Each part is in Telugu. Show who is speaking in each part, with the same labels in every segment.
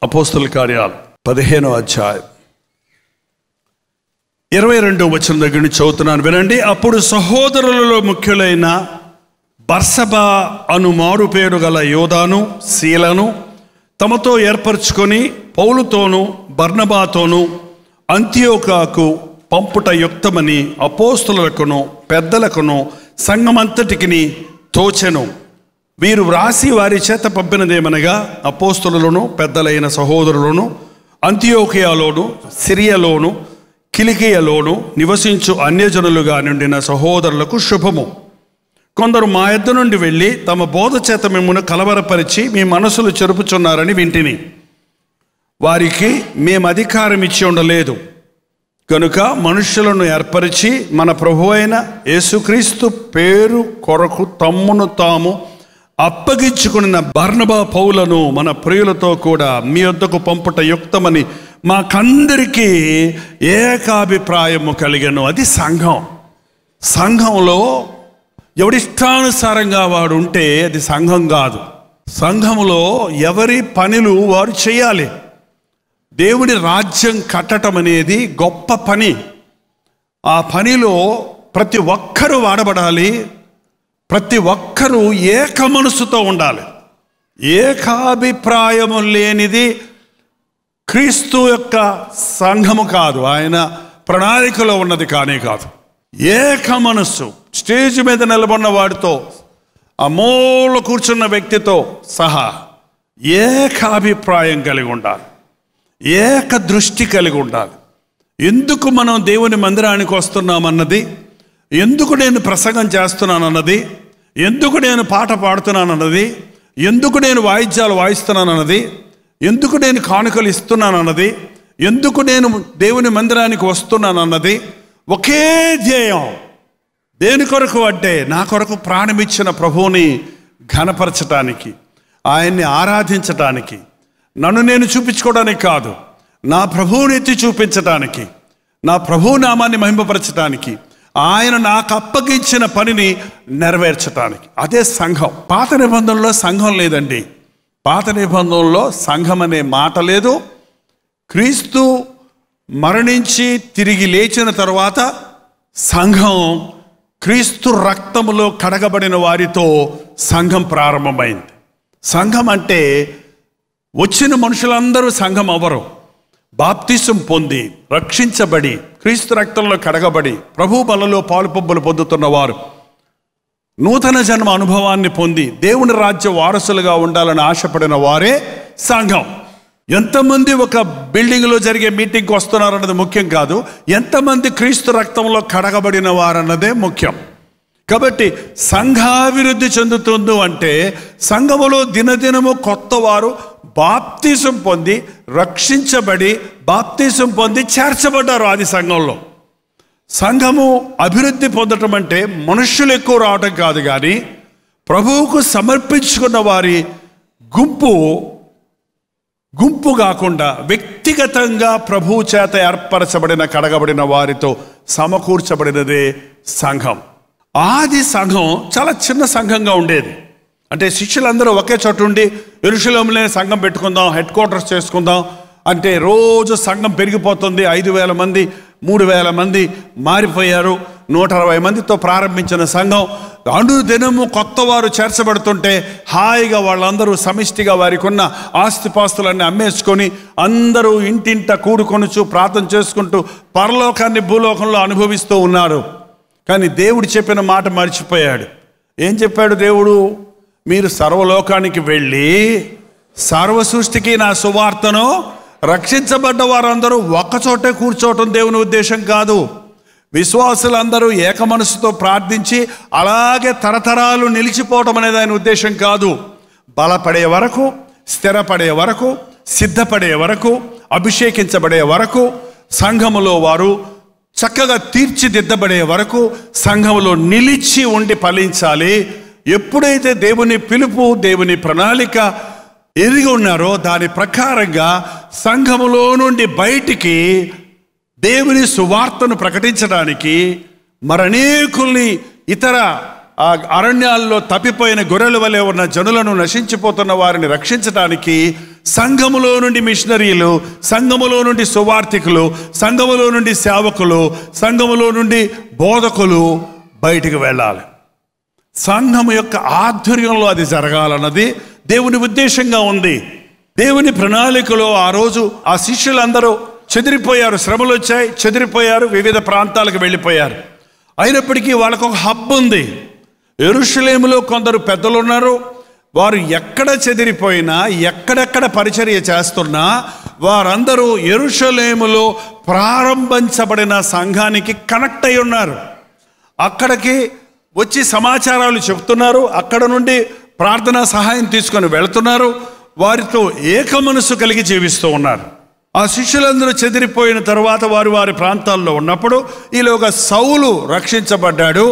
Speaker 1: అపోస్తలుల కార్యాలు 15వ అధ్యాయం 22వ వచనం దగ్గర నుంచి చదువుతున్నాను, వినండి. అప్పుడు సహోదరులలో ముఖ్యులైన బర్సబా అను మారు పేరు గల యోదాను శీలను తమతో ఏర్పరచుకొని పౌలుతోనూ బర్నబాతోనూ అంతియోకాకు పంపుట యుక్తమని అపోస్తలులకును పెద్దలకును సంఘమంతటికి తోచెను. వీరు వ్రాసి వారి చేత పంపినదేమనగా, అపోస్తలులను పెద్దలైన సహోదరులను అంతియోకియాలోను సిరియలోను కిలికియలోను నివసించు అన్యజనులుగా నుండిన సహోదరులకు శుభము. కొందరు మా యొద్ద నుండి వెళ్ళి తమ బోధ చేత మిమ్మును కలవరపరిచి మీ మనసులు చెరుపుచున్నారని వింటిని. వారికి మేము అధికారం ఇచ్చి ఉండలేదు కనుక మనుష్యులను ఏర్పరిచి మన ప్రభు అయిన యేసుక్రీస్తు పేరు కొరకు తమ్మును తాము అప్పగించుకున్న బర్నబా పౌలను మన ప్రియులతో కూడా మీ వద్దకు పంపుట యుక్తమని మాకందరికీ ఏకాభిప్రాయము కలిగను. అది సంఘం. సంఘంలో ఎవడిష్టానుసారంగా వాడు ఉంటే అది సంఘం కాదు. సంఘంలో ఎవరి పనులు వారు చేయాలి. దేవుని రాజ్యం కట్టడం అనేది గొప్ప పని. ఆ పనిలో ప్రతి ఒక్కరూ వాడబడాలి. ప్రతి ఒక్కరూ ఏక మనసుతో ఉండాలి. ఏకాభిప్రాయము లేనిది క్రీస్తు యొక్క సంఘము కాదు, ఆయన ప్రణాళికలో ఉన్నది కానే కాదు. ఏక మనస్సు, స్టేజ్ మీద నిలబడిన వాడితో ఆ మూల కూర్చున్న వ్యక్తితో సహా ఏకాభిప్రాయం కలిగి ఉండాలి, ఏక దృష్టి కలిగి ఉండాలి. ఎందుకు మనం దేవుని మందిరానికి వస్తున్నామన్నది, ఎందుకు నేను ప్రసంగం చేస్తున్నానన్నది, ఎందుకు నేను పాట పాడుతున్నానన్నది, ఎందుకు నేను వాయిద్యాలు వాయిస్తున్నానన్నది, ఎందుకు నేను కానుకలు ఇస్తున్నానన్నది, ఎందుకు నేను దేవుని మందిరానికి వస్తున్నానన్నది ఒకే ధ్యేయం. దేని కొరకు అంటే నా కొరకు ప్రాణమిచ్చిన ప్రభువుని ఘనపరచటానికి, ఆయన్ని ఆరాధించటానికి, నన్ను నేను చూపించుకోవడానికి కాదు, నా ప్రభువుని ఎత్తి చూపించటానికి, నా ప్రభు నామాన్ని మహింపపరచటానికి, ఆయన నాకు అప్పగించిన పనిని నెరవేర్చటానికి. అదే సంఘం. పాత నిబంధనలో సంఘం లేదండి. పాత నిబంధనలో సంఘం అనే మాట లేదు. క్రీస్తు మరణించి తిరిగి లేచిన తర్వాత సంఘం, క్రీస్తు రక్తములో కడగబడిన వారితో సంఘం ప్రారంభమైంది. సంఘం అంటే వచ్చిన మనుషులందరూ సంఘం అవ్వరు. బాప్తిసం పొంది రక్షించబడి క్రీస్తు రక్తంలో కడగబడి ప్రభు బలలో పాలుపొబ్బులు పొందుతున్నవారు, నూతన జన్మ అనుభవాన్ని పొంది దేవుని రాజ్య వారసులుగా ఉండాలని ఆశపడిన వారే సంఘం. ఎంతమంది ఒక బిల్డింగ్లో జరిగే మీటింగ్కి వస్తున్నారన్నది ముఖ్యం కాదు, ఎంతమంది క్రీస్తు రక్తంలో కడగబడిన వారన్నదే ముఖ్యం. కాబట్టి సంఘాభివృద్ధి చెందుతుంది అంటే సంఘములో దినదినము కొత్త వారు బాప్తిసం పొంది రక్షించబడి బాప్తిసం పొంది చేర్చబడ్డారు. అది సంఘంలో. సంఘము అభివృద్ధి పొందటం అంటే మనుష్యులు ఎక్కువ రావటం కాదు, కానీ ప్రభువుకు సమర్పించుకున్న వారి గుంపు కాకుండా వ్యక్తిగతంగా ప్రభువు చేత ఏర్పరచబడిన కడగబడిన వారితో సమకూర్చబడినదే సంఘం. ఆది సంఘం చాలా చిన్న సంఘంగా ఉండేది. అంటే శిష్యులందరూ ఒకే చోట ఉండి యెరూషలేములోనే సంఘం పెట్టుకుందాం, హెడ్ క్వార్టర్స్ చేసుకుందాం అంటే రోజు సంఘం పెరిగిపోతుంది. 5,000 మంది, 3,000 మంది మారిపోయారు. 160 మందితో ప్రారంభించిన సంఘం అనుదినము కొత్త వారు చేర్చబడుతుంటే హాయిగా వాళ్ళందరూ సమిష్టిగా వారికి ఉన్న ఆస్తిపాస్తులన్నీ అమ్మేసుకొని అందరూ ఇంటింట కూడుకొనుచు ప్రార్థన చేసుకుంటూ పరలోకాన్ని భూలోకంలో అనుభవిస్తూ ఉన్నారు. కానీ దేవుడు చెప్పిన మాట మర్చిపోయాడు. ఏం చెప్పాడు దేవుడు? మీరు సర్వలోకానికి వెళ్ళి సర్వ సృష్టికి నా సువార్తను, రక్షించబడ్డ వారందరూ ఒక్కచోటే కూర్చోవటం దేవుని ఉద్దేశం కాదు. విశ్వాసులందరూ ఏక మనసుతో ప్రార్థించి అలాగే తరతరాలు నిలిచిపోవటం అనేది ఆయన ఉద్దేశం కాదు. బలపడే వరకు, స్థిరపడే వరకు, సిద్ధపడే వరకు, అభిషేకించబడే వరకు, సంఘములో వారు చక్కగా తీర్చిదిద్దబడే వరకు సంఘములో నిలిచి ఉండి ఫలించాలి. ఎప్పుడైతే దేవుని పిలుపు, దేవుని ప్రణాళిక ఎదిగి ఉన్నారో దాని ప్రకారంగా సంఘములో నుండి బయటికి దేవుని సువార్తను ప్రకటించడానికి, మరనేకుల్ని ఇతర అరణ్యాల్లో తప్పిపోయిన గొర్రెల వలె ఉన్న జనులను నశించిపోతున్న వారిని రక్షించడానికి సంఘములో నుండి మిషనరీలు, సంఘములో నుండి సువార్థికులు, సంఘములో నుండి సేవకులు, సంఘములో నుండి బోధకులు బయటికి వెళ్ళాలి. సంఘము యొక్క ఆధ్వర్యంలో అది జరగాలన్నది దేవుని ఉద్దేశంగా ఉంది. దేవుని ప్రణాళికలో ఆ రోజు ఆ శిష్యులందరూ చెదిరిపోయారు, శ్రమలు వచ్చాయి, చెదిరిపోయారు, వివిధ ప్రాంతాలకు వెళ్ళిపోయారు. అయినప్పటికీ వాళ్ళకు ఒక హబ్ ఉంది. యెరూషలేములో కొందరు పెద్దలు ఉన్నారు. వారు ఎక్కడ చెదిరిపోయినా, ఎక్కడెక్కడ పరిచర్య చేస్తున్నా వారందరూ యెరూషలేములో ప్రారంభించబడిన సంఘానికి కనెక్ట్ అయి ఉన్నారు. అక్కడికి వచ్చి సమాచారాలు చెప్తున్నారు, అక్కడ నుండి ప్రార్థనా సహాయం తీసుకొని వెళ్తున్నారు, వారితో ఏక మనసు కలిగి జీవిస్తూ ఉన్నారు. ఆ శిష్యులందరూ చెదిరిపోయిన తర్వాత వారు వారి ప్రాంతాల్లో ఉన్నప్పుడు ఈలోగా సౌలు రక్షించబడ్డాడు.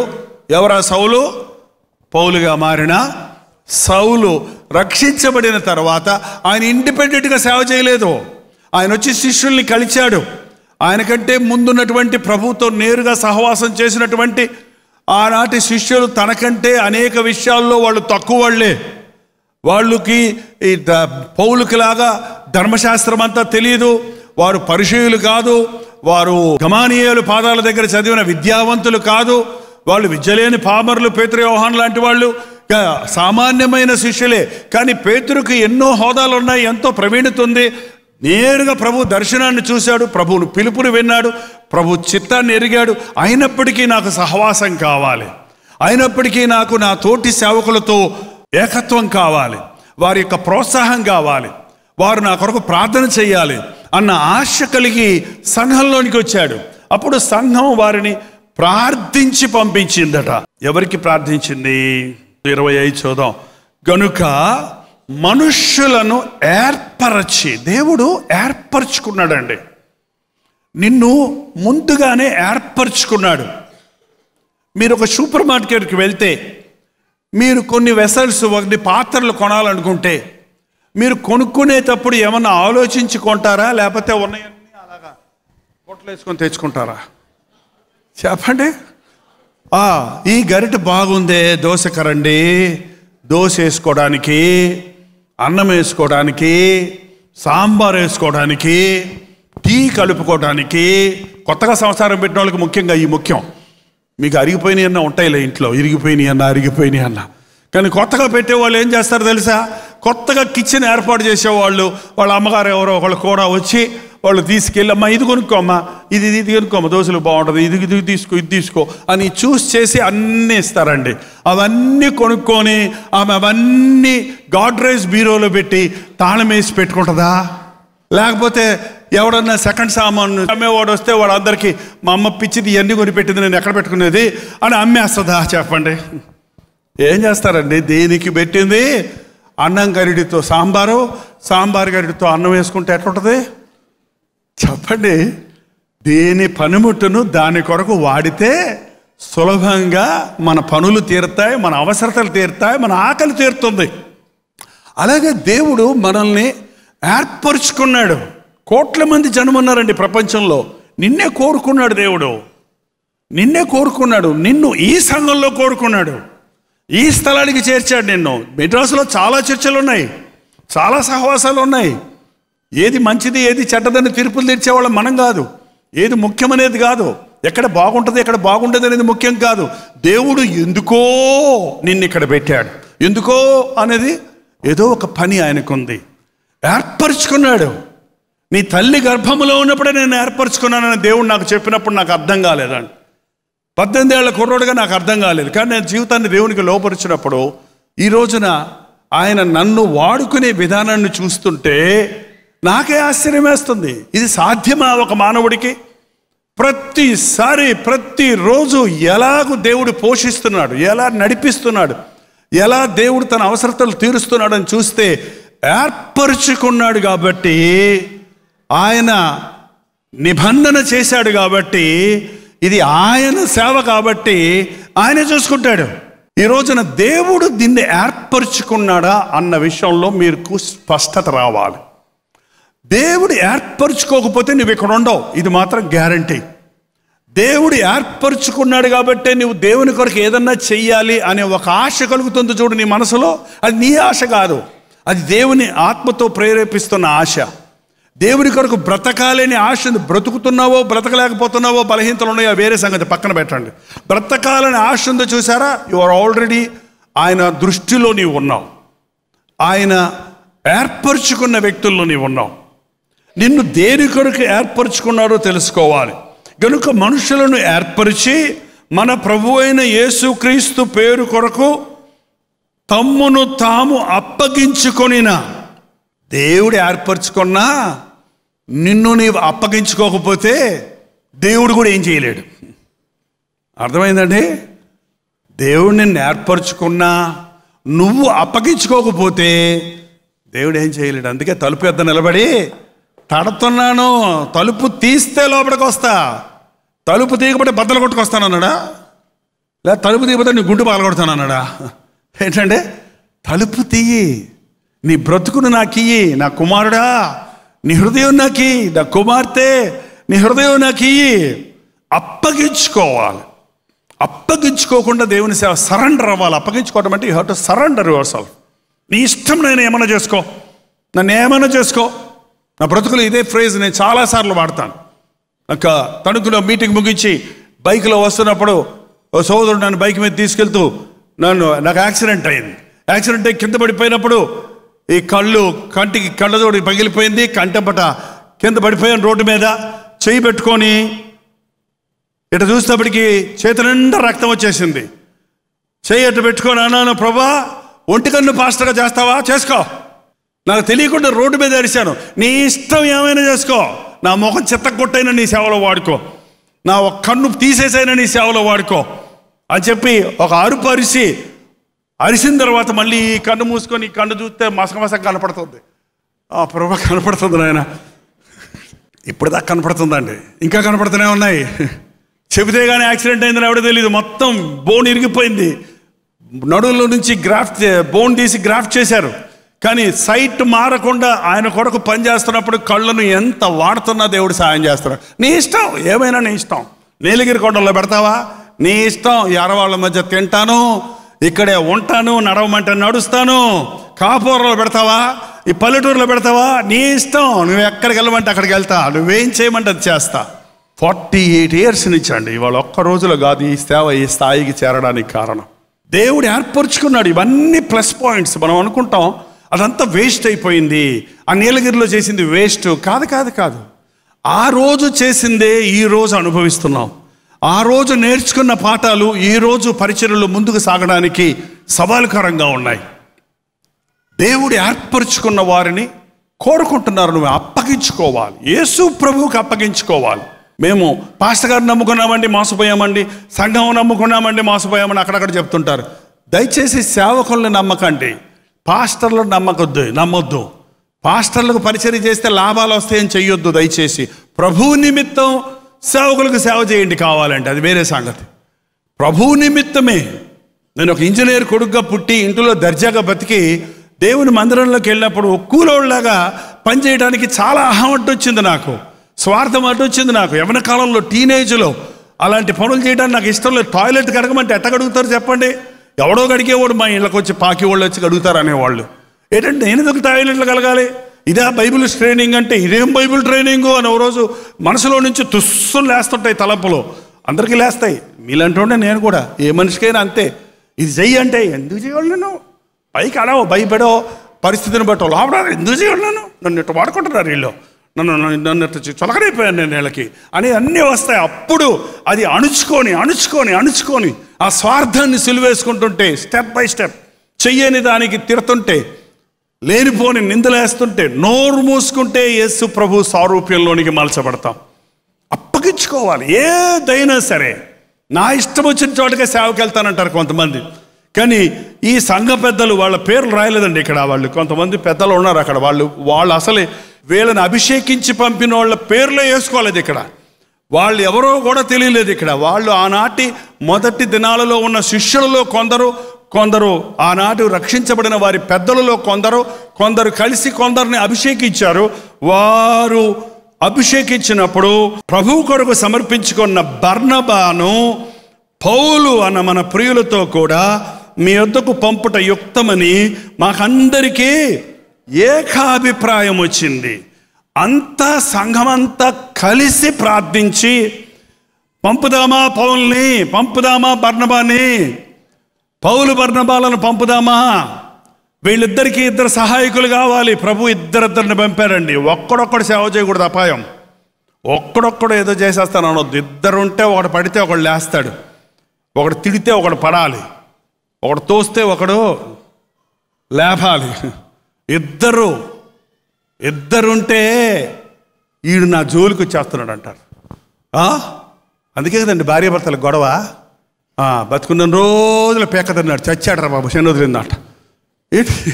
Speaker 1: ఎవరా సౌలు? పౌలుగా మారిన సౌలు రక్షించబడిన తర్వాత ఆయన ఇండిపెండెంట్గా సేవ చేయలేదు. ఆయన వచ్చి శిష్యుల్ని కలిచాడు. ఆయనకంటే ముందున్నటువంటి ప్రభువుతో నేరుగా సహవాసం చేసినటువంటి ఆనాటి శిష్యులు తనకంటే అనేక విషయాల్లో వాళ్ళు తక్కువ వాళ్ళే. వాళ్ళకి ఈ పౌలుకి లాగా ధర్మశాస్త్రం అంతా తెలియదు. వారు పరిచయులు కాదు, వారు గమానీయులు పాదాల దగ్గర చదివిన విద్యావంతులు కాదు, వాళ్ళు విద్యలేని పామరులు, పేతురు యోహాను లాంటి వాళ్ళు సామాన్యమైన శిష్యులే. కానీ పేతురుకి ఎన్నో హోదాలు ఉన్నాయి, ఎంతో ప్రవీణత ఉంది. నేరుగా ప్రభు దర్శనాన్ని చూశాడు, ప్రభువును పిలుపుని విన్నాడు, ప్రభు చిత్తాన్ని ఎరిగాడు. అయినప్పటికీ నాకు సహవాసం కావాలి, అయినప్పటికీ నాకు నా తోటి సేవకులతో ఏకత్వం కావాలి, వారి యొక్క ప్రోత్సాహం కావాలి, వారు నా కొరకు ప్రార్థన చేయాలి అన్న ఆశ కలిగి సంఘంలోనికి వచ్చాడు. అప్పుడు సంఘం వారిని ప్రార్థించి పంపించిందట. ఎవరికి ప్రార్థించింది? 25 చూద్దాం. గనుక మనుష్యులను ఏర్పరచి, దేవుడు ఏర్పరచుకున్నాడండి. నిన్ను ముందుగానే ఏర్పరచుకున్నాడు. మీరు ఒక సూపర్ మార్కెట్కి వెళ్తే మీరు కొన్ని వెసల్స్, కొన్ని పాత్రలు కొనాలనుకుంటే మీరు కొనుక్కునేటప్పుడు ఏమన్నా ఆలోచించి కొంటారా, లేకపోతే ఉన్నాయన్నీ అలాగా పొట్టలు వేసుకొని తెచ్చుకుంటారా? చెప్పండి. ఈ గరిట బాగుందే, దోశ కరండి, దోశ వేసుకోవడానికి, అన్నం వేసుకోవడానికి, సాంబార్ వేసుకోవడానికి, టీ కలుపుకోవడానికి. కొత్తగా సంసారం పెట్టిన వాళ్ళకి ముఖ్యంగా ఈ ముఖ్యం. మీకు అరిగిపోయినాయి అన్న ఉంటాయిలే ఇంట్లో, అరిగిపోయినాయి అన్న. కానీ కొత్తగా పెట్టేవాళ్ళు ఏం చేస్తారు తెలుసా? కొత్తగా కిచెన్ ఏర్పాటు చేసేవాళ్ళు, వాళ్ళ అమ్మగారు ఎవరో ఒకళ్ళు కూడా వచ్చి వాళ్ళు తీసుకెళ్ళి, అమ్మా ఇది కొనుక్కోమ్మా, ఇది కొనుక్కోమ్మా, దోశలు బాగుంటుంది, ఇది తీసుకో అని చూస్ చేసి అన్నీ ఇస్తారండి. అవన్నీ కొనుక్కొని ఆమె అవన్నీ గాడ్రేజ్ బీరోలో పెట్టి తాళం వేసి పెట్టుకుంటుందా? లేకపోతే ఎవడన్నా సెకండ్ సామాను అమ్మేవాడు వస్తే వాళ్ళందరికీ మా అమ్మ పిచ్చిది ఇవన్నీ కొనిపెట్టింది, నేను ఎక్కడ పెట్టుకునేది అని అమ్మేస్తుందా? చెప్పండి. ఏం చేస్తారండి? దేనికి పెట్టింది అన్నం గరిడితో సాంబార్ గరిడితో అన్నం వేసుకుంటే ఎట్లుంటుంది చెప్పండి. దేని పనిముట్టును దాని కొరకు వాడితే సులభంగా మన పనులు తీరుతాయి, మన అవసరతలు తీరుతాయి, మన ఆకలి తీరుతుంది. అలాగే దేవుడు మనల్ని ఏర్పరుచుకున్నాడు. కోట్ల మంది జనం ఉన్నారండి ప్రపంచంలో. నిన్నే కోరుకున్నాడు దేవుడు, నిన్నే కోరుకున్నాడు. నిన్ను ఈ సంఘంలో కోరుకున్నాడు, ఈ స్థలానికి చేర్చాడు నిన్ను. మెడ్రాసులో చాలా చర్చలు ఉన్నాయి, చాలా సహవాసాలు ఉన్నాయి. ఏది మంచిది ఏది చెడ్డదని తీర్పులు తీర్చేవాళ్ళం మనం కాదు. ఏది ముఖ్యమనేది కాదు, ఎక్కడ బాగుంటుంది ఎక్కడ బాగుంటుంది అనేది ముఖ్యం కాదు. దేవుడు ఎందుకో నిన్ను ఇక్కడ పెట్టాడు. ఎందుకో అనేది ఏదో ఒక పని ఆయనకుంది. ఏర్పరచుకున్నాడు. నీ తల్లి గర్భములో ఉన్నప్పుడే నేను ఏర్పరచుకున్నానని దేవుడు నాకు చెప్పినప్పుడు నాకు అర్థం కాలేదండి. 18 ఏళ్ల కుర్రోడుగా నాకు అర్థం కాలేదు. కానీ నేను జీవితాన్ని దేవునికి లోపరిచినప్పుడు ఈ రోజున ఆయన నన్ను వాడుకునే విధానాన్ని చూస్తుంటే నాకే ఆశ్చర్యం వేస్తుంది. ఇది సాధ్యమా ఒక మానవుడికి? ప్రతిసారి ప్రతిరోజు ఎలాగూ దేవుడు పోషిస్తున్నాడు, ఎలా నడిపిస్తున్నాడు, ఎలా దేవుడు తన అవసరతలు తీరుస్తున్నాడని చూస్తే ఏర్పరచుకున్నాడు కాబట్టి, ఆయన నిబంధన చేశాడు కాబట్టి, ఇది ఆయన సేవ కాబట్టి ఆయన చూసుకుంటాడు. ఈ రోజున దేవుడు దీన్ని ఏర్పరచుకున్నాడా అన్న విషయంలో మీకు స్పష్టత రావాలి. దేవుడు ఏర్పరచుకోకపోతే నువ్వు ఇక్కడ ఉండవు, ఇది మాత్రం గ్యారంటీ. దేవుడు ఏర్పరచుకున్నాడు కాబట్టి నువ్వు దేవుని కొరకు ఏదన్నా చెయ్యాలి అనే ఒక ఆశ కలుగుతుంది చూడు నీ మనసులో. అది నీ ఆశ కాదు, అది దేవుని ఆత్మతో ప్రేరేపిస్తున్న ఆశ. దేవుని కొరకు బ్రతకాలని ఆశ. బ్రతుకుతున్నావో బ్రతకలేకపోతున్నావో బలహీనతలు ఉన్నాయో వేరే సంగతి, పక్కన పెట్టండి. బ్రతకాలని ఆశ ఉందో చూసారా, యు ఆర్ ఆల్రెడీ ఆయన దృష్టిలో నీవు ఉన్నావు. ఆయన ఏర్పరచుకున్న వ్యక్తుల్లో నీవు ఉన్నావు. నిన్ను దేని కొరకు ఏర్పరచుకున్నారో తెలుసుకోవాలి. కనుక మనుషులను ఏర్పరిచి మన ప్రభు అయిన యేసుక్రీస్తు పేరు కొరకు తమ్మును తాము అప్పగించుకొనిన, దేవుడు ఏర్పరచుకున్నా నిన్ను నీవు అప్పగించుకోకపోతే దేవుడు కూడా ఏం చేయలేడు. అర్థమైందండి? దేవుడు నిన్ను ఏర్పరచుకున్నా నువ్వు అప్పగించుకోకపోతే దేవుడు ఏం చేయలేడు. అందుకే తలుపు ఎద్ద నిలబడి తడుతున్నాను, తలుపు తీస్తే లోపలికి వస్తా, తలుపు తీయకపోతే బద్దలు కొట్టుకొస్తానన్నాడా? లేదా తలుపు తీయకపోతే నీ గుండు పగలగొడతానన్నాడా? ఏంటంటే తలుపు తీయి, నీ బ్రతుకును నాకు ఇయ్యి, నా కుమారుడా నీ హృదయం నాకు ఇయ్యి, నా కుమార్తె నీ హృదయం నాకు ఇయ్యి. అప్పగించుకోవాలి. అప్పగించుకోకుండా దేవుని సేవ సరెండర్ అవ్వాలి. అప్పగించుకోవడం అంటే you have to surrender your self. నీ ఇష్టం, నేను ఏమైనా చేసుకో, నన్ను ఏమైనా చేసుకో. నా బ్రతుకులు ఇదే ఫ్రేజ్ నేను చాలాసార్లు వాడతాను. ఒక తణుకులో మీటింగ్ ముగించి బైక్లో వస్తున్నప్పుడు ఓ సోదరుడు నన్ను బైక్ మీద తీసుకెళ్తూ నాకు యాక్సిడెంట్ అయింది. యాక్సిడెంట్ అయ్యి కింద పడిపోయినప్పుడు ఈ కంటికి కళ్ళజోడి పగిలిపోయింది, కంటపట కింద పడిపోయాను రోడ్డు మీద. చెయ్యి పెట్టుకొని ఇటు చూసేటప్పటికి చేతి నిండా రక్తం వచ్చేసింది. చెయ్యి అటు పెట్టుకొని అన్నాను, ప్రభా ఒంటికన్ను పాస్టర్గా చేస్తావా? చేసుకో. నాకు తెలియకుండా రోడ్డు మీద అరిశాను, నీ ఇష్టం ఏమైనా చేసుకో, నా ముఖం చెత్తకొట్టైనా నీ సేవలో వాడుకో, నా ఒక కన్ను తీసేసైనా నీ సేవలో వాడుకో అని చెప్పి ఒక అరుపు అరిసిన తర్వాత మళ్ళీ ఈ కన్ను మూసుకొని ఈ కన్ను చూస్తే మసక కనపడుతుంది. ప్రభా కనపడుతుంది నాయన, ఇప్పుడు దాకా కనపడుతుందండి, ఇంకా కనపడుతూనే ఉన్నాయి. చెబితే కానీ యాక్సిడెంట్ అయిందని ఎవడో తెలియదు. మొత్తం బోన్ ఇరిగిపోయింది. నడువులో నుంచి బోన్ తీసి గ్రాఫ్ట్ చేశారు. కానీ సైట్ మారకుండా ఆయన కొరకు పనిచేస్తున్నప్పుడు కళ్ళను ఎంత వాడుతున్నా దేవుడు సాయం చేస్తున్నాడు. నీ ఇష్టం, ఏమైనా నీ ఇష్టం. నీలగిరి కొండల్లో పెడతావా? నీ ఇష్టం. ఎరవాళ్ళ మధ్య తింటాను, ఇక్కడే ఉంటాను, నడవమంటే నడుస్తాను. కాపురంలో పెడతావా? ఈ పల్లెటూరులో పెడతావా? నీ ఇష్టం. నువ్వు ఎక్కడికి వెళ్ళమంటే అక్కడికి వెళ్తా, నువ్వేం చేయమంటే అది చేస్తా. 48 years నుంచండి. ఇవాళ ఒక్క రోజులో కాదు ఈ సేవ ఈ స్థాయికి చేరడానికి కారణం. దేవుడు ఏర్పరచుకున్నాడు. ఇవన్నీ ప్లస్ పాయింట్స్. మనం అనుకుంటాం అదంతా వేస్ట్ అయిపోయింది, ఆ నీలగిరిలో చేసింది వేస్ట్. కాదు. ఆ రోజు చేసిందే ఈ రోజు అనుభవిస్తున్నాం. ఆ రోజు నేర్చుకున్న పాఠాలు ఈ రోజు పరిచర్యలో ముందుకు సాగడానికి సవాలుకరంగా ఉన్నాయి. దేవుడు ఏర్పరచుకున్న వారిని కోరుకుంటున్నారు. నువ్వు అప్పగించుకోవాలి, యేసు ప్రభువుకి అప్పగించుకోవాలి. మేము పాస్టర్ గారిని నమ్ముకున్నామండి మోసపోయామండి, సంఘం నమ్ముకున్నామండి మోసపోయామని అక్కడక్కడ చెప్తుంటారు. దయచేసి సేవకులను నమ్మకండి, పాస్టర్లను నమ్మొద్దు. పాస్టర్లకు పరిచర్య చేస్తే లాభాలు వస్తాయని చెయ్యొద్దు. దయచేసి ప్రభువు నిమిత్తం సేవకులకు సేవ చేయండి కావాలంటే, అది వేరే సంగతి. ప్రభువు నిమిత్తమే. నేను ఒక ఇంజనీర్ కొడుకుగా పుట్టి ఇంట్లో దర్జాగా బతికి దేవుని మందిరంలోకి వెళ్ళినప్పుడు కూలోళ్ళలాగా పనిచేయడానికి చాలా అహం అడ్డొచ్చింది, నాకు స్వార్థం అడ్డొచ్చింది. నాకు యవ్వన కాలంలో టీనేజ్లో అలాంటి పనులు చేయడానికి నాకు ఇష్టం లేదు. టాయిలెట్ కడగమంటే ఎట్ట కడుగుతారు చెప్పండి? ఎవడో గడిగేవాడు మా ఇళ్ళకి వచ్చి పాకి వాళ్ళు వచ్చి కడుగుతారు అనేవాళ్ళు. ఏంటంటే నేను ఎందుకు టాయిలెట్లు కలగాలి? ఇదే బైబిల్ ట్రైనింగ్ అంటే? ఇదేం బైబిల్ ట్రైనింగు అని ఓ రోజు మనసులో నుంచి తుస్సులు లేస్తుంటాయి తలంపులు. అందరికీ లేస్తాయి, మీలంటుండే నేను కూడా, ఏ మనిషికైనా అంతే. ఇది చెయ్యి అంటే ఎందుకు చేయాలి? నేను పైకి అడవో భయపడో పరిస్థితిని బట్టో లోపల ఎందుకు చేయాలి? నన్ను ఇట్లా వాడుకుంటున్నారు వీళ్ళు, నన్ను చొలకనైపోయాను నేను వీళ్ళకి అని అన్నీ వస్తాయి. అప్పుడు అది అణుచుకొని ఆ స్వార్థాన్ని సిలువేసుకుంటుంటే, స్టెప్ బై స్టెప్ చెయ్యని దానికి తిరుతుంటే, లేనిపోని నిందలేస్తుంటే, నోరు మూసుకుంటే యేసు ప్రభు సారూప్యంలోనికి మలచబడతాం. అప్పగించుకోవాలి. ఏదైనా సరే నా ఇష్టం వచ్చిన చోటకే సేవకి వెళ్తానంటారు కొంతమంది. కానీ ఈ సంఘ పెద్దలు వాళ్ళ పేర్లు రాయలేదండి ఇక్కడ. వాళ్ళు కొంతమంది పెద్దలు ఉన్నారు అక్కడ, వాళ్ళు అసలే వీళ్ళని అభిషేకించి పంపిన వాళ్ళ పేర్లే వేసుకోలేదు ఇక్కడ. వాళ్ళు ఎవరో కూడా తెలియలేదు ఇక్కడ. వాళ్ళు ఆనాటి మొదటి దినాలలో ఉన్న శిష్యులలో కొందరు ఆనాటి రక్షించబడిన వారి పెద్దలలో కొందరు కలిసి కొందరిని అభిషేకించారు. వారు అభిషేకించినప్పుడు ప్రభువు కొరకు సమర్పించుకున్న బర్నబాను, పౌలు అన్న మన ప్రియులతో కూడా మీ యొద్దకు పంపుట యుక్తమని మాకందరికీ ఏకాభిప్రాయం వచ్చింది. అంతా సంఘమంతా కలిసి ప్రార్థించి పంపుదామా పౌల్ని, పంపుదామా బర్నబాని, పౌలు బర్నబాలను పంపుదామా, వీళ్ళిద్దరికీ ఇద్దరు సహాయకులు కావాలి. ప్రభు ఇద్దరిద్దరిని పంపారండి. ఒక్కడొక్కడు సేవ చేయకూడదు, అపాయం. ఒక్కడొక్కడు ఏదో చేసేస్తాను అనొద్దు. ఇద్దరుంటే ఒకడు పడితే ఒకడు లేస్తాడు, ఒకడు తిడితే ఒకడు పడాలి, ఒకడు తోస్తే ఒకడు లేపాలి. ఇద్దరుంటే ఈడు నా జోలికి వచ్చేస్తున్నాడు అంటారు. అందుకే కదండి భార్యాభర్తల గొడవ. బతుకున్న రోజుల పేక తిన్నాడు, చచ్చాడు రా బాబు, శని వదిలిందట. ఏంటి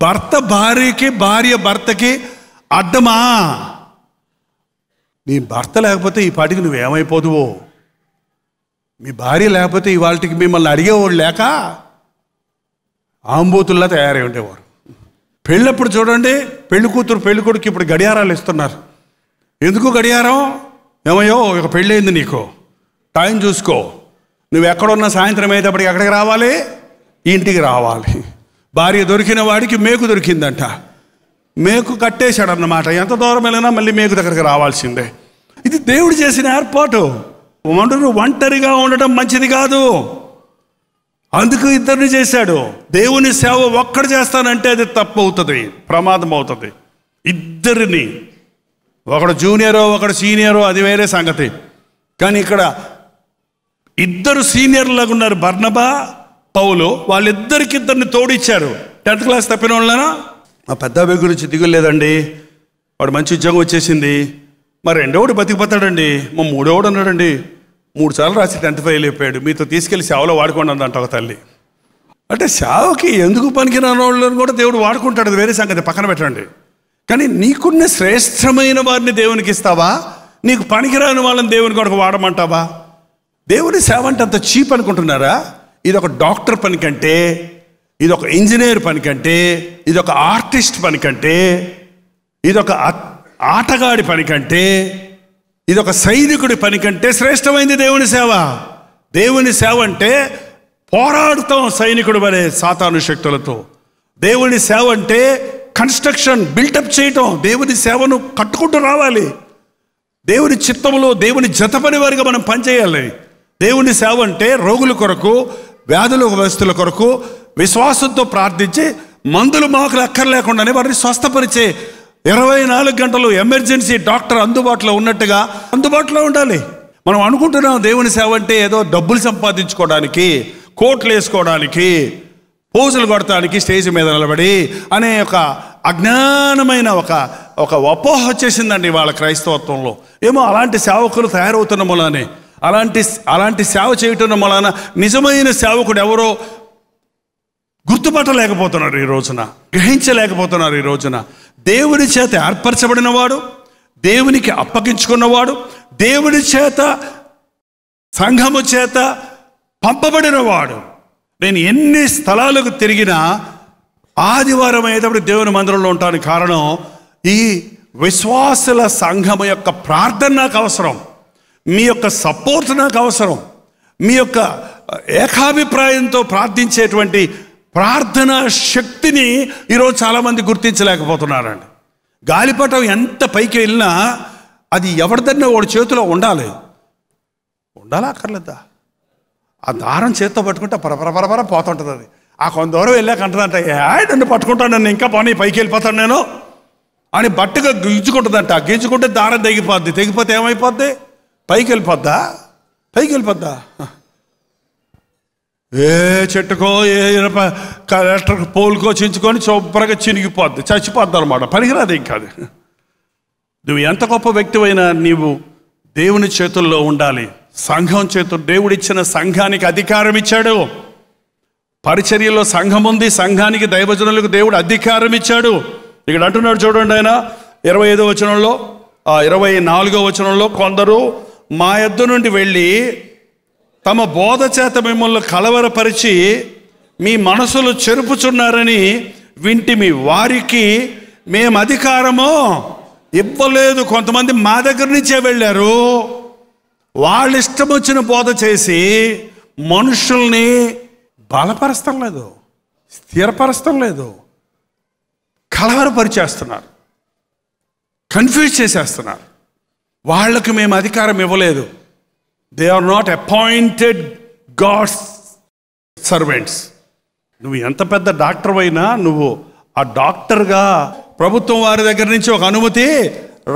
Speaker 1: భర్త భార్యకి, భార్య భర్తకి అడ్డమా? నీ భర్త లేకపోతే ఈ పాటికి నువ్వేమైపోదువో, మీ భార్య లేకపోతే ఇవాళకి మిమ్మల్ని అడిగేవాడు లేక ఆంబోతుల్లా తయారై ఉండేవారు. పెళ్ళప్పుడు చూడండి, పెళ్లి కూతురు పెళ్లి కొడుకు ఇప్పుడు గడియారాలు ఇస్తున్నారు. ఎందుకు గడియారం? ఏమయ్యో ఒక పెళ్ళయింది, నీకు టైం చూసుకో, నువ్వు ఎక్కడున్నా సాయంత్రం అయ్యేటప్పటికి ఎక్కడికి రావాలి? ఇంటికి రావాలి. భార్య దొరికిన వాడికి మేకు దొరికిందంట, మేకు కట్టేశాడన్నమాట. ఎంత దూరం వెళ్ళినా మళ్ళీ మేకు దగ్గరికి రావాల్సిందే. ఇది దేవుడు చేసిన ఏర్పాటు. ఒంటరిగా ఉండటం మంచిది కాదు, అందుకు ఇద్దరిని చేశాడు. దేవుని సేవ ఒక్కడు చేస్తానంటే అది తప్పు అవుతుంది, ప్రమాదం అవుతుంది. ఇద్దరిని, ఒకడు జూనియరో ఒకడు సీనియరో అది వేరే సంగతి. కానీ ఇక్కడ ఇద్దరు సీనియర్లాగా ఉన్నారు, బర్నబా పౌలు. వాళ్ళిద్దరికిద్దరిని తోడిచ్చారు. 10th క్లాస్ తప్పిన వాళ్ళనా? మా పెద్ద అబ్బాయి గురించి దిగులేదండి, వాడు మంచి ఉద్యోగం వచ్చేసింది. మరి రెండోడు బతికిపోతాడండి, మా మూడోడు అన్నాడండి, 3 సార్లు రాసి 10th ఫెయిల్ అయిపోయాడు, మీతో తీసుకెళ్ళి సేవలో వాడుకోండి అందంట ఒక తల్లి. అంటే సేవకి ఎందుకు పనికిరాని వాళ్ళని కూడా దేవుడు వాడుకుంటాడు, అది వేరే సంగతి, పక్కన పెట్టండి. కానీ నీకున్న శ్రేష్టమైన వారిని దేవునికి ఇస్తావా? నీకు పనికిరాని వాళ్ళని దేవుని కొరకు వాడమంటావా? దేవుని సేవ అంటే అంత చీప్ అనుకుంటున్నారా? ఇది ఒక డాక్టర్ పని కంటే, ఇది ఒక ఇంజనీర్ పని కంటే, ఇది ఒక ఆర్టిస్ట్ పని కంటే, ఇది ఒక ఆటగాడి పని కంటే, ఇది ఒక సైనికుడి పని కంటే శ్రేష్టమైంది దేవుని సేవ. దేవుని సేవ అంటే పోరాడుతాం సైనికుడు వలె సాతాను శక్తులతో. దేవుని సేవ అంటే కన్స్ట్రక్షన్, బిల్డప్ చేయటం. దేవుని సేవను కట్టుకుంటూ రావాలి. దేవుని చిత్తంలో దేవుని జత పని వారిగా మనం పనిచేయాలి. దేవుని సేవ అంటే రోగుల కొరకు, వ్యాధుల వస్తువుల కొరకు విశ్వాసంతో ప్రార్థించి మందులు మాకులు అక్కర్లేకుండానే వారిని స్వస్థపరిచే 24 గంటలు ఎమర్జెన్సీ డాక్టర్ అందుబాటులో ఉన్నట్టుగా అందుబాటులో ఉండాలి. మనం అనుకుంటున్నాం దేవుని సేవ అంటే ఏదో డబ్బులు సంపాదించుకోవడానికి, కోట్లు వేసుకోవడానికి, పోజులు కొడటానికి స్టేజ్ మీద నిలబడి అనే ఒక అజ్ఞానమైన ఒక అపోహ వచ్చేసిందండి వాళ్ళ క్రైస్తవత్వంలో. ఏమో అలాంటి సేవకులు తయారవుతున్న మూలానే, అలాంటి సేవ చేయటం మూలాన నిజమైన సేవకుడు ఎవరో గుర్తుపట్టలేకపోతున్నారు ఈ రోజున, గ్రహించలేకపోతున్నారు ఈ రోజున. దేవుని చేత ఏర్పరచబడినవాడు, దేవునికి అప్పగించుకున్నవాడు, దేవుని చేత సంఘము చేత పంపబడినవాడు. నేను ఎన్ని స్థలాలకు తిరిగినా ఆదివారం అయ్యేటప్పుడు దేవుని మందిరంలో ఉంటానికి కారణం ఈ విశ్వాసుల సంఘము యొక్క ప్రార్థన నాకు అవసరం, మీ యొక్క సపోర్ట్ నాకు అవసరం, మీ యొక్క ఏకాభిప్రాయంతో ప్రార్థించేటువంటి ప్రార్థనా శక్తిని ఈరోజు చాలామంది గుర్తించలేకపోతున్నారండి. గాలిపటం ఎంత పైకి వెళ్ళినా అది ఎవరిదన్నా వాడి చేతిలో ఉండాలా అక్కర్లేదా? ఆ దారం చేత్తో పట్టుకుంటే పరపరపరపర పోతుంటుంది. అది ఆ కొంత దూరం వెళ్ళాక అంటుందంట, నన్ను పట్టుకుంటాను, నన్ను ఇంకా పోనీ పైకి వెళ్ళిపోతాను నేను అని బట్టగా గింజుకుంటుందంట. గింజుకుంటే దారం తెగిపోతే ఏమైపోద్ది? పైకి వెళ్ళిపోద్దా? ఏ చెట్టుకో ఏ ఎలక్ట్రిక్ పోల్కో చించుకొని శుభ్రంగా చినిగిపోద్ది, చచ్చిపోద్ది అనమాట, పనికిరాదు. ఇంకా అది నువ్వు ఎంత గొప్ప వ్యక్తివైనా నీవు దేవుని చేతుల్లో ఉండాలి. సంఘం చేతులు, దేవుడిచ్చిన సంఘానికి అధికారం ఇచ్చాడు. పరిచర్యలో సంఘం ఉంది, సంఘానికి దైవజనులకు దేవుడు అధికారం ఇచ్చాడు. ఇక్కడ అంటున్నాడు చూడండి, ఆయన 25వ వచనంలో, 24వ వచనంలో, కొందరు మా యొద్ద నుండి వెళ్ళి తమ బోధ చేత మిమ్మల్ని కలవరపరిచి మీ మనసులు చెరుపుచున్నారని వింటిమి, వారికి మేము అధికారము ఇవ్వలేదు. కొంతమంది మా దగ్గర నుంచే వెళ్ళారు, వాళ్ళ ఇష్టం వచ్చిన బోధ చేసి మనుషుల్ని బలపరచడం లేదు, స్థిరపరచడం లేదు, కలవరపరిచేస్తున్నారు, కన్ఫ్యూజ్ చేసేస్తున్నారు. వాళ్ళకు మేము అధికారం ఇవ్వలేదు. They are not appointed God's servants. నువ్వు ఎంత పెద్ద డాక్టర్ అయినా నువ్వు ఆ డాక్టర్గా ప్రభుత్వం వారి దగ్గర నుంచి ఒక అనుమతి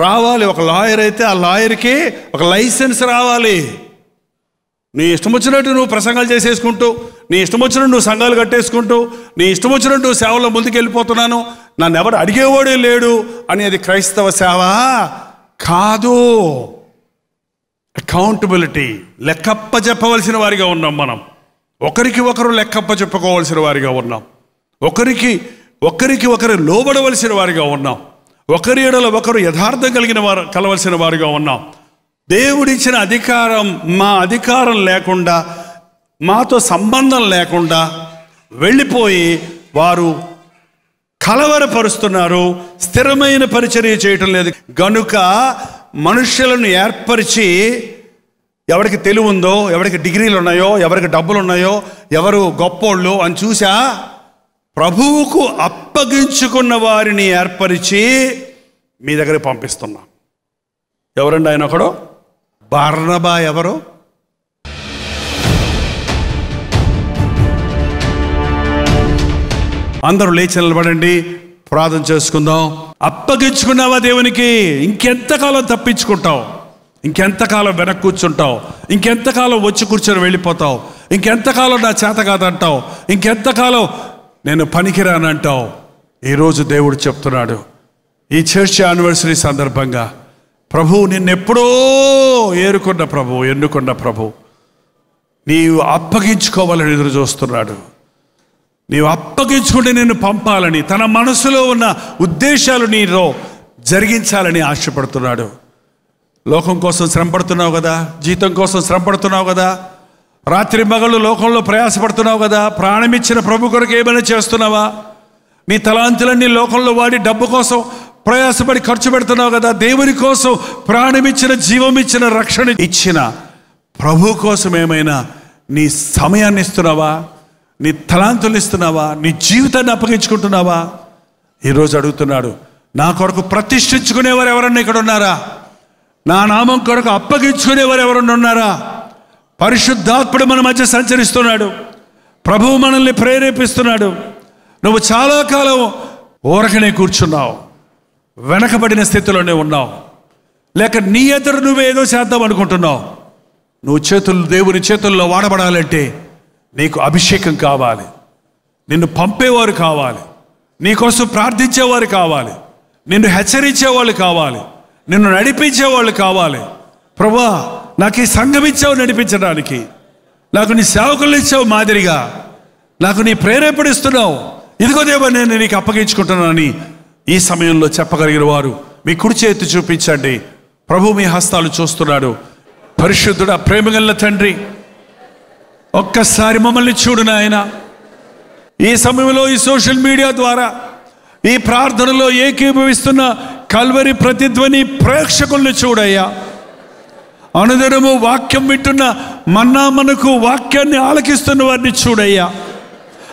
Speaker 1: రావాలి. ఒక లాయర్ అయితే ఆ లాయర్కి ఒక లైసెన్స్ రావాలి. నీ ఇష్టం వచ్చినట్టు నువ్వు ప్రసంగాలు చేసేసుకుంటూ, నీ ఇష్టం వచ్చినట్టు నువ్వు సంఘాలు కట్టేసుకుంటూ, నీ ఇష్టం వచ్చినట్టు నువ్వు సేవలో ముందుకు వెళ్ళిపోతున్నాను, నన్ను ఎవరు అడిగేవాడే లేడు అనేది క్రైస్తవ సేవ కాదు. అకౌంటబిలిటీ, లెక్కప్ప చెప్పవలసిన వారిగా ఉన్నాం మనం. ఒకరికి ఒకరు లెక్కప్ప చెప్పుకోవలసిన వారిగా ఉన్నాం. ఒకరికి ఒకరు లోబడవలసిన వారిగా ఉన్నాం. ఒకరి ఎడల ఒకరు యథార్థం కలిగిన వారు కలవలసిన వారిగా ఉన్నాం. దేవుడిచ్చిన అధికారం, మా అధికారం లేకుండా, మాతో సంబంధం లేకుండా వెళ్ళిపోయి వారు కలవరపరుస్తున్నారు, స్థిరమైన పరిచర్య చేయటం లేదు. గనుక మనుష్యులను ఏర్పరిచి, ఎవరికి తెలివి ఉందో, ఎవరికి డిగ్రీలు ఉన్నాయో, ఎవరికి డబ్బులు ఉన్నాయో, ఎవరు గొప్పోళ్ళు అని చూసా ప్రభువుకు అప్పగించుకున్న వారిని ఏర్పరిచి మీ దగ్గరికి పంపిస్తున్నాం. ఎవరండి ఆయన? ఒకడు బర్నబా. ఎవరు? అందరూ లేచి నిలబడండి, ప్రార్థన చేసుకుందాం. అప్పగించుకున్నావా దేవునికి? ఇంకెంతకాలం తప్పించుకుంటావు? ఇంకెంతకాలం వెనక్కి కూర్చుంటావు? ఇంకెంతకాలం వచ్చి కూర్చొని వెళ్ళిపోతావు? ఇంకెంతకాలం నా చేత కాదంటావు? ఇంకెంతకాలం నేను పనికిరానంటావు? ఈరోజు దేవుడు చెప్తున్నాడు, ఈ చర్చ్ యానివర్సరీ సందర్భంగా ప్రభు నిన్నెప్పుడో ఏరుకున్న ప్రభు, ఎన్నుకున్న ప్రభు నీవు అప్పగించుకోవాలని ఎదురు చూస్తున్నాడు. నీవు అప్పగించుకుంటే నిన్ను పంపాలని, తన మనసులో ఉన్న ఉద్దేశాలు నీలో జరిగించాలని ఆశపడుతున్నాడు. లోకం కోసం శ్రమపడుతున్నావు కదా, జీతం కోసం శ్రమపడుతున్నావు కదా, రాత్రి మగళ్ళు లోకంలో ప్రయాసపడుతున్నావు కదా, ప్రాణమిచ్చిన ప్రభు కొరకు ఏమైనా చేస్తున్నావా? నీ తలాంతులన్నీ లోకంలో వాడి డబ్బు కోసం ప్రయాసపడి ఖర్చు పెడుతున్నావు కదా. దేవుని కోసం ప్రాణమిచ్చిన, జీవమిచ్చిన, రక్షణ ఇచ్చిన ప్రభు కోసం ఏమైనా నీ సమయాన్ని ఇస్తున్నావా? నీ తలాంతులు ఇస్తున్నావా? నీ జీవితాన్ని అప్పగించుకుంటున్నావా? ఈరోజు అడుగుతున్నాడు, నా కొరకు ప్రతిష్ఠించుకునేవారు ఎవరన్నా ఇక్కడ ఉన్నారా? నా నామం కొరకు అప్పగించుకునేవారు ఎవరన్నా ఉన్నారా? పరిశుద్ధాత్ముడు మన మధ్య సంచరిస్తున్నాడు. ప్రభువు మనల్ని ప్రేరేపిస్తున్నాడు. నువ్వు చాలా కాలం ఊరకనే కూర్చున్నావు, వెనకబడిన స్థితిలోనే ఉన్నావు, లేక నీ ఎదురు నువ్వేదో చేద్దాం అనుకుంటున్నావు. నువ్వు దేవుని చేతుల్లో వాడబడాలంటే నీకు అభిషేకం కావాలి, నిన్ను పంపేవారు కావాలి, నీకోసం ప్రార్థించేవారు కావాలి, నిన్ను హెచ్చరించేవాళ్ళు కావాలి, నిన్ను నడిపించేవాళ్ళు కావాలి. ప్రభువా, నాకు ఈ సంఘం ఇచ్చావు నడిపించడానికి, నాకు నీ సేవకులు ఇచ్చావు మాదిరిగా, నాకు నీ ప్రేరేపణిస్తున్నావు, ఇదిగో దేవా నేను నీకు అప్పగించుకుంటున్నానని ఈ సమయంలో చెప్పగలిగిన వారు మీ కుడి చేతి చూపించండి. ప్రభు మీ హస్తాలు చూస్తున్నాడు. పరిశుద్ధుడా, ప్రేమగల తండ్రి, ఒక్కసారి మమ్మల్ని చూడు నాయన. ఈ సమయంలో ఈ సోషల్ మీడియా ద్వారా ఈ ప్రార్థనలో ఏకీభవిస్తున్న కల్వరి ప్రతిధ్వని ప్రేక్షకుల్ని చూడయ్యా. అనుదినము వాక్యం వింటున్న మన్నా మనకు వాక్యాన్ని ఆలకిస్తున్న వారిని చూడయ్యా.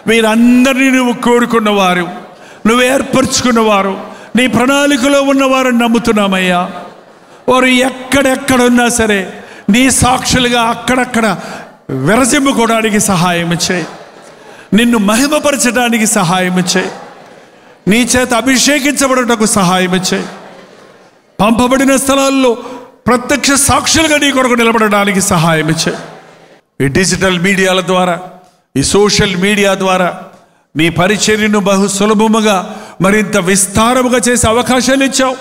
Speaker 1: వీరందరినీ నువ్వు కోరుకున్నవారు, నువ్వు ఏర్పరచుకున్నవారు, నీ ప్రణాళికలో ఉన్నవారని నమ్ముతున్నామయ్యా. వారు ఎక్కడెక్కడున్నా సరే నీ సాక్షులుగా అక్కడక్కడ విరజిమ్ముకోవడానికి సహాయం చేయి, నిన్ను మహిమపరచడానికి సహాయం చేయి, నీ చేత అభిషేకించబడటకు సహాయం చేయి, పంపబడిన స్థలాల్లో ప్రత్యక్ష సాక్షులుగా నీ కొరకు నిలబడడానికి సహాయం చేయి. ఈ డిజిటల్ మీడియాల ద్వారా, ఈ సోషల్ మీడియా ద్వారా నీ పరిచర్యను బహు సులభముగా మరింత విస్తారముగా చేసే అవకాశాలు ఇచ్చావు.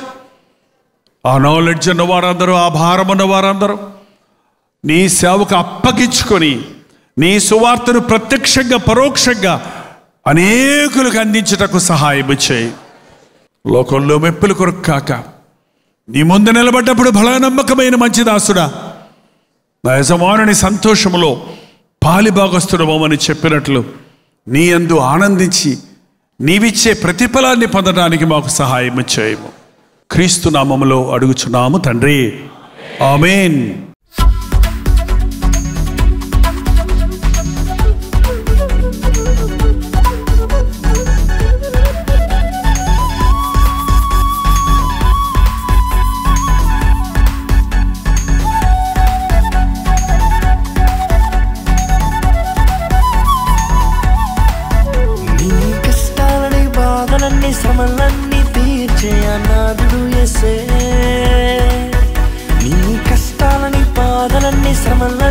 Speaker 1: ఆ నాలెడ్జ్ ఉన్న వారందరూ, ఆ భారం ఉన్న వారందరూ నీ సేవకు అప్పగించుకొని నీ సువార్తను ప్రత్యక్షంగా పరోక్షంగా అనేకులకు అందించుటకు సహాయం చేయి. లోకంలో మెప్పులు కొరకు కాక నీ ముందు నిలబడ్డప్పుడు బలనమ్మకమైన మంచి దాసుడా, నా యజమానుని సంతోషములో పాలిభాగస్తుడమని చెప్పినట్లు నీ యందు ఆనందించి నీవిచ్చే ప్రతిఫలాన్ని పొందడానికి మాకు సహాయం చేయము. క్రీస్తు నామములో అడుగుచున్నాము తండ్రి, ఆమేన్.
Speaker 2: శ్రమల్లో